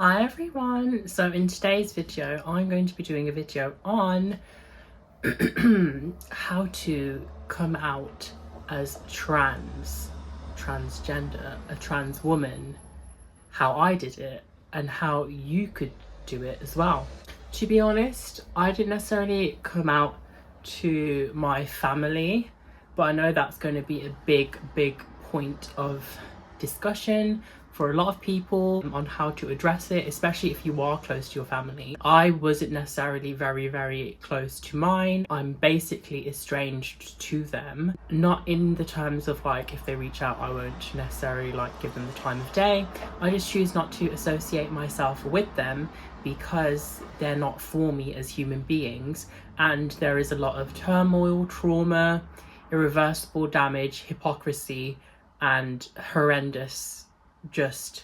Hi everyone! So in today's video, I'm going to be doing a video on how to come out as transgender, a trans woman, how I did it, and how you could do it as well. To be honest, I didn't necessarily come out to my family, but I know that's going to be a big point of discussion for a lot of people on how to address it, especially if you are close to your family. I wasn't necessarily very close to mine. I'm basically estranged to them, not in the terms of like if they reach out I won't necessarily like give them the time of day. I just choose not to associate myself with them because they're not for me as human beings, and there is a lot of turmoil, trauma, irreversible damage, hypocrisy, and horrendous, just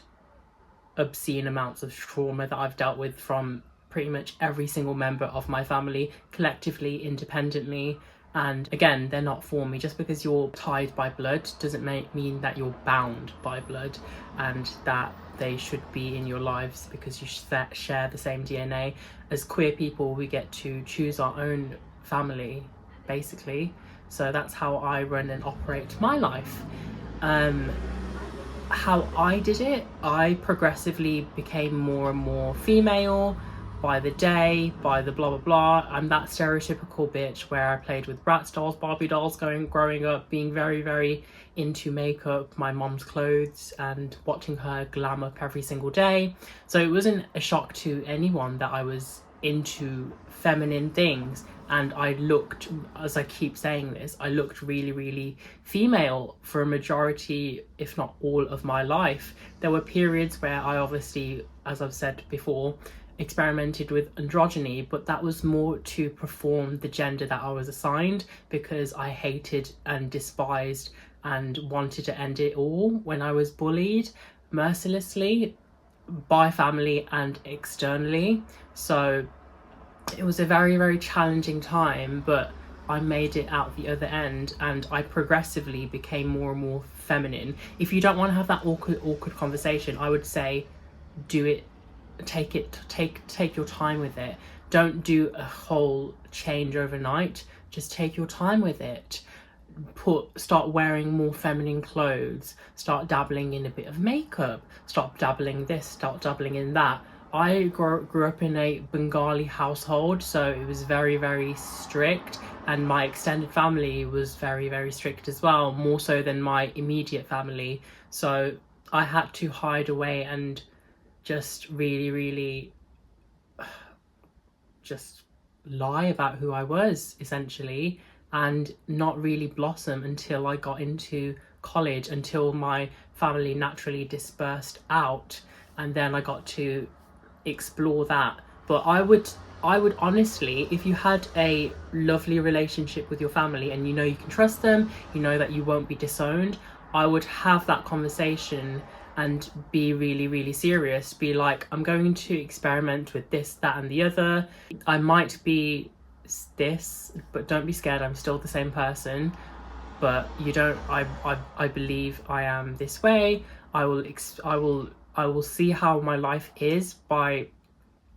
obscene amounts of trauma that I've dealt with from pretty much every single member of my family, collectively, independently. And again, they're not for me. Just because you're tied by blood doesn't mean that you're bound by blood and that they should be in your lives because you share the same DNA. As queer people, we get to choose our own family, basically. So that's how I run and operate my life. How I did it, I progressively became more and more female by the day, by the blah blah blah. I'm that stereotypical bitch where I played with Bratz dolls, Barbie dolls growing up, being very into makeup, my mom's clothes, and watching her glam up every single day. So it wasn't a shock to anyone that I was into feminine things, and I looked, as I keep saying this, I looked really female for a majority, if not all, of my life. There were periods where I obviously, as I've said before, experimented with androgyny, but that was more to perform the gender that I was assigned because I hated and despised and wanted to end it all when I was bullied mercilessly by family and externally. So it was a very challenging time, but I made it out the other end and I progressively became more and more feminine. If you don't want to have that awkward conversation, I would say do it, take your time with it. Don't do a whole change overnight. Just take your time with it. Start wearing more feminine clothes, start dabbling in a bit of makeup, start dabbling this, start dabbling in that. I grew up in a Bengali household, so it was very strict, and my extended family was very strict as well, more so than my immediate family. So I had to hide away and just really just lie about who I was, essentially, and not really blossom until I got into college, until my family naturally dispersed out, and then I got to explore that. But I would honestly, if you had a lovely relationship with your family and you know you can trust them, you know that you won't be disowned, I would have that conversation and be really serious. Be like, I'm going to experiment with this, that and the other. I might be this, but don't be scared, I'm still the same person. But you don't, I believe I am this way. I will see how my life is by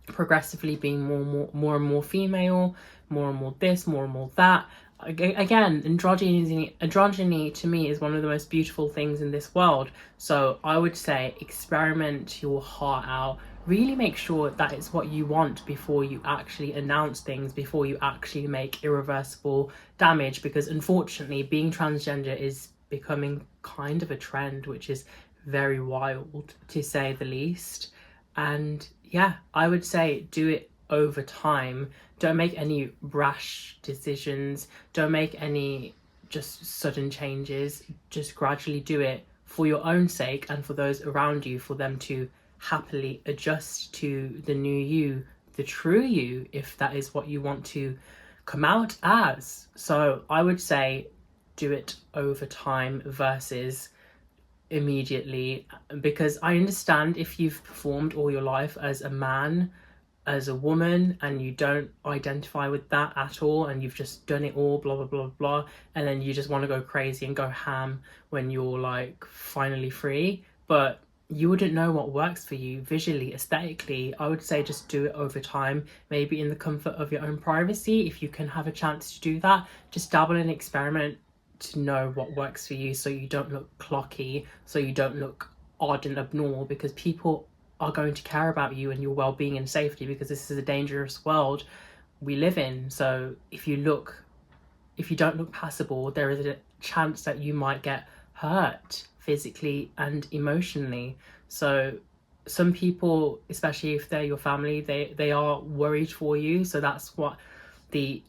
progressively being more and more female, more and more this, more and more that. Again, androgyny to me is one of the most beautiful things in this world. So I would say experiment your heart out. Really make sure that it's what you want before you actually announce things, before you actually make irreversible damage, because unfortunately being transgender is becoming kind of a trend, which is very wild to say the least. And yeah, I would say do it over time. Don't make any rash decisions. Don't make any just sudden changes. Just gradually do it for your own sake and for those around you, for them to happily adjust to the new you, the true you, if that is what you want to come out as. So I would say do it over time versus immediately, because I understand if you've performed all your life as a man, as a woman, and you don't identify with that at all, and you've just done it all blah, and then you just want to go crazy and go ham when you're like finally free. But you wouldn't know what works for you visually, aesthetically. I would say just do it over time, maybe in the comfort of your own privacy. If you can have a chance to do that, just dabble and experiment to know what works for you, so you don't look clocky, so you don't look odd and abnormal, because people are going to care about you and your well-being and safety, because this is a dangerous world we live in. So if you don't look passable, there is a chance that you might get hurt physically and emotionally. So some people, especially if they're your family, they are worried for you. So that's what the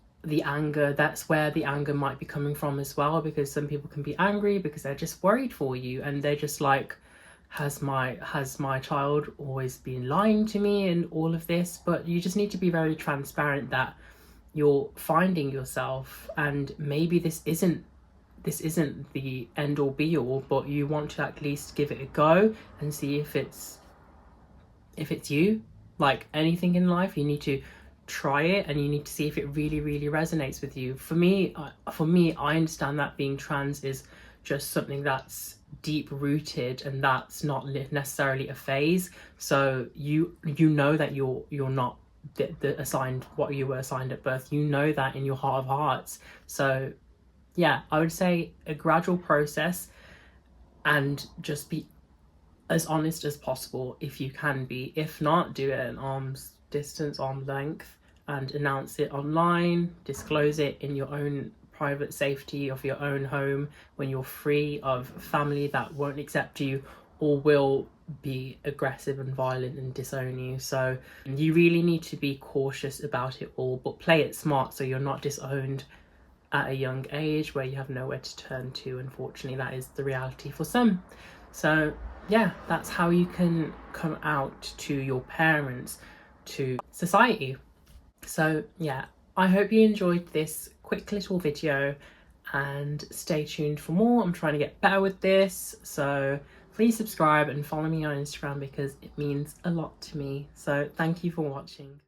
anger, that's where the anger might be coming from as well, because some people can be angry because they're just worried for you, and they're just like, has my child always been lying to me and all of this. But you just need to be very transparent that you're finding yourself, and maybe this isn't the end all be all, but you want to at least give it a go and see if it's you. Like anything in life, you need to try it and you need to see if it really, really resonates with you. For me, I understand that being trans is just something that's deep rooted, and that's not necessarily a phase. So you know that you're not the assigned what you were assigned at birth. You know that in your heart of hearts. So yeah, I would say a gradual process, and just be as honest as possible if you can be. If not, do it at arm's distance, arm's length, and announce it online, disclose it in your own private safety of your own home, when you're free of family that won't accept you or will be aggressive and violent and disown you. So you really need to be cautious about it all, but play it smart so you're not disowned at a young age where you have nowhere to turn to. Unfortunately, that is the reality for some. So yeah, that's how you can come out to your parents, to society. So yeah, I hope you enjoyed this quick little video, and stay tuned for more. I'm trying to get better with this, so please subscribe and follow me on Instagram because it means a lot to me. So thank you for watching.